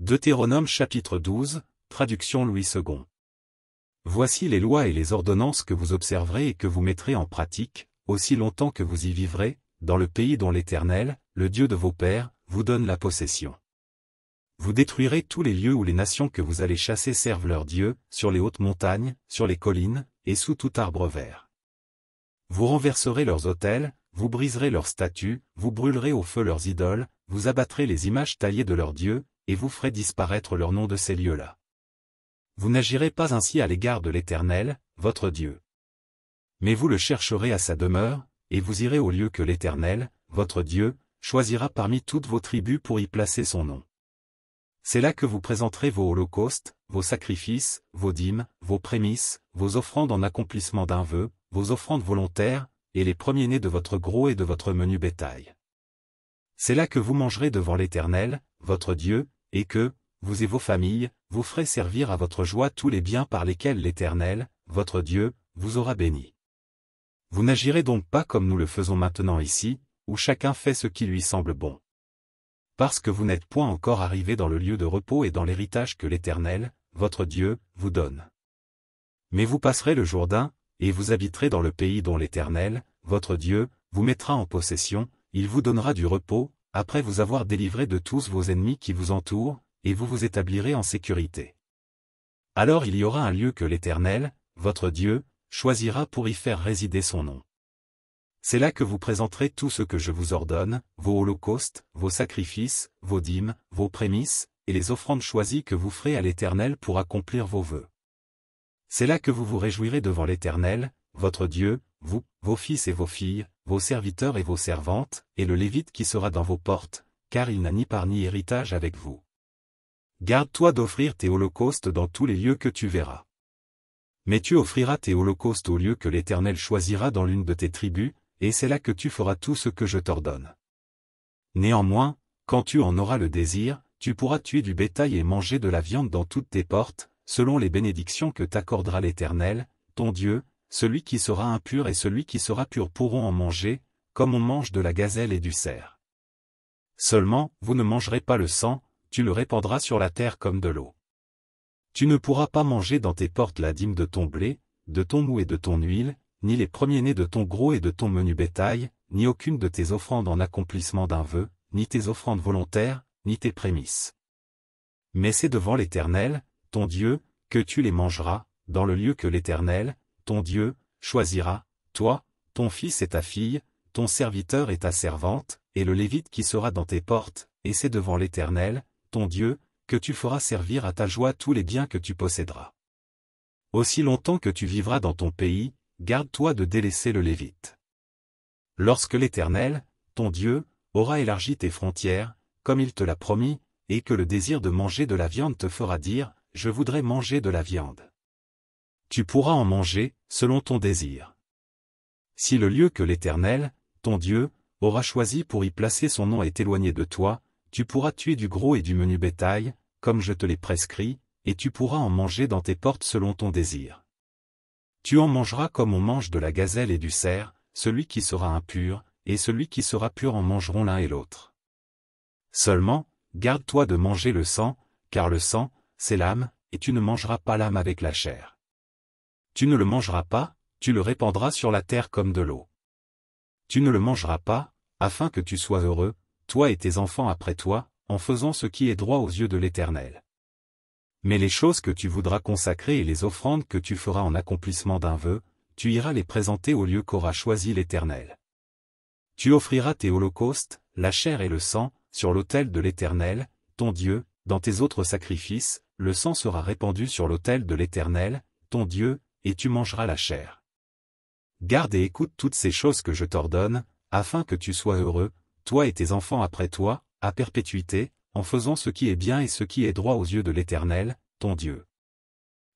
Deutéronome chapitre 12, traduction Louis II. Voici les lois et les ordonnances que vous observerez et que vous mettrez en pratique, aussi longtemps que vous y vivrez, dans le pays dont l'Éternel, le Dieu de vos pères, vous donne la possession. Vous détruirez tous les lieux où les nations que vous allez chasser servent leurs dieux, sur les hautes montagnes, sur les collines, et sous tout arbre vert. Vous renverserez leurs autels, vous briserez leurs statues, vous brûlerez au feu leurs idoles, vous abattrez les images taillées de leurs dieux, et vous ferez disparaître leur nom de ces lieux-là. Vous n'agirez pas ainsi à l'égard de l'Éternel, votre Dieu. Mais vous le chercherez à sa demeure, et vous irez au lieu que l'Éternel, votre Dieu, choisira parmi toutes vos tribus pour y placer son nom. C'est là que vous présenterez vos holocaustes, vos sacrifices, vos dîmes, vos prémices, vos offrandes en accomplissement d'un vœu, vos offrandes volontaires, et les premiers-nés de votre gros et de votre menu bétail. C'est là que vous mangerez devant l'Éternel, votre Dieu, et que, vous et vos familles, vous ferez servir à votre joie tous les biens par lesquels l'Éternel, votre Dieu, vous aura béni. Vous n'agirez donc pas comme nous le faisons maintenant ici, où chacun fait ce qui lui semble bon. Parce que vous n'êtes point encore arrivés dans le lieu de repos et dans l'héritage que l'Éternel, votre Dieu, vous donne. Mais vous passerez le Jourdain, et vous habiterez dans le pays dont l'Éternel, votre Dieu, vous mettra en possession, il vous donnera du repos, après vous avoir délivré de tous vos ennemis qui vous entourent, et vous vous établirez en sécurité. Alors il y aura un lieu que l'Éternel, votre Dieu, choisira pour y faire résider son nom. C'est là que vous présenterez tout ce que je vous ordonne, vos holocaustes, vos sacrifices, vos dîmes, vos prémices, et les offrandes choisies que vous ferez à l'Éternel pour accomplir vos vœux. C'est là que vous vous réjouirez devant l'Éternel, votre Dieu, vous, vos fils et vos filles, vos serviteurs et vos servantes, et le Lévite qui sera dans vos portes, car il n'a ni part ni héritage avec vous. Garde-toi d'offrir tes holocaustes dans tous les lieux que tu verras. Mais tu offriras tes holocaustes au lieu que l'Éternel choisira dans l'une de tes tribus, et c'est là que tu feras tout ce que je t'ordonne. Néanmoins, quand tu en auras le désir, tu pourras tuer du bétail et manger de la viande dans toutes tes portes, selon les bénédictions que t'accordera l'Éternel, ton Dieu, celui qui sera impur et celui qui sera pur pourront en manger, comme on mange de la gazelle et du cerf. Seulement, vous ne mangerez pas le sang, tu le répandras sur la terre comme de l'eau. Tu ne pourras pas manger dans tes portes la dîme de ton blé, de ton mou et de ton huile, ni les premiers-nés de ton gros et de ton menu bétail, ni aucune de tes offrandes en accomplissement d'un vœu, ni tes offrandes volontaires, ni tes prémices. Mais c'est devant l'Éternel, ton Dieu, que tu les mangeras, dans le lieu que l'Éternel, ton Dieu, choisira, toi, ton fils et ta fille, ton serviteur et ta servante, et le Lévite qui sera dans tes portes, et c'est devant l'Éternel, ton Dieu, que tu feras servir à ta joie tous les biens que tu posséderas. Aussi longtemps que tu vivras dans ton pays, garde-toi de délaisser le Lévite. Lorsque l'Éternel, ton Dieu, aura élargi tes frontières, comme il te l'a promis, et que le désir de manger de la viande te fera dire, je voudrais manger de la viande. Tu pourras en manger, selon ton désir. Si le lieu que l'Éternel, ton Dieu, aura choisi pour y placer son nom est éloigné de toi, tu pourras tuer du gros et du menu bétail, comme je te l'ai prescrit, et tu pourras en manger dans tes portes selon ton désir. Tu en mangeras comme on mange de la gazelle et du cerf, celui qui sera impur, et celui qui sera pur en mangeront l'un et l'autre. Seulement, garde-toi de manger le sang, car le sang, c'est l'âme, et tu ne mangeras pas l'âme avec la chair. Tu ne le mangeras pas, tu le répandras sur la terre comme de l'eau. Tu ne le mangeras pas, afin que tu sois heureux, toi et tes enfants après toi, en faisant ce qui est droit aux yeux de l'Éternel. Mais les choses que tu voudras consacrer et les offrandes que tu feras en accomplissement d'un vœu, tu iras les présenter au lieu qu'aura choisi l'Éternel. Tu offriras tes holocaustes, la chair et le sang, sur l'autel de l'Éternel, ton Dieu, dans tes autres sacrifices, le sang sera répandu sur l'autel de l'Éternel, ton Dieu, et tu mangeras la chair. Garde et écoute toutes ces choses que je t'ordonne, afin que tu sois heureux, toi et tes enfants après toi, à perpétuité, en faisant ce qui est bien et ce qui est droit aux yeux de l'Éternel, ton Dieu.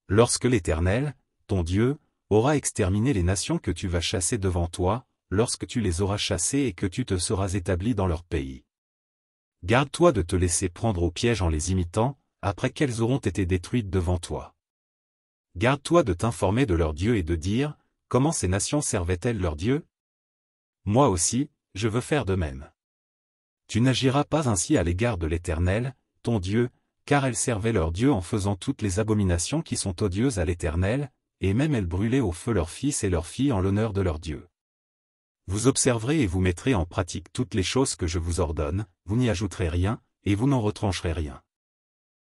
Lorsque l'Éternel, ton Dieu, aura exterminé les nations que tu vas chasser devant toi, lorsque tu les auras chassées et que tu te seras établi dans leur pays. Garde-toi de te laisser prendre au piège en les imitant, après qu'elles auront été détruites devant toi. Garde-toi de t'informer de leur Dieu et de dire, comment ces nations servaient-elles leur Dieu? Moi aussi, je veux faire de même. Tu n'agiras pas ainsi à l'égard de l'Éternel, ton Dieu, car elles servaient leur Dieu en faisant toutes les abominations qui sont odieuses à l'Éternel, et même elles brûlaient au feu leurs fils et leurs filles en l'honneur de leur Dieu. Vous observerez et vous mettrez en pratique toutes les choses que je vous ordonne, vous n'y ajouterez rien, et vous n'en retrancherez rien.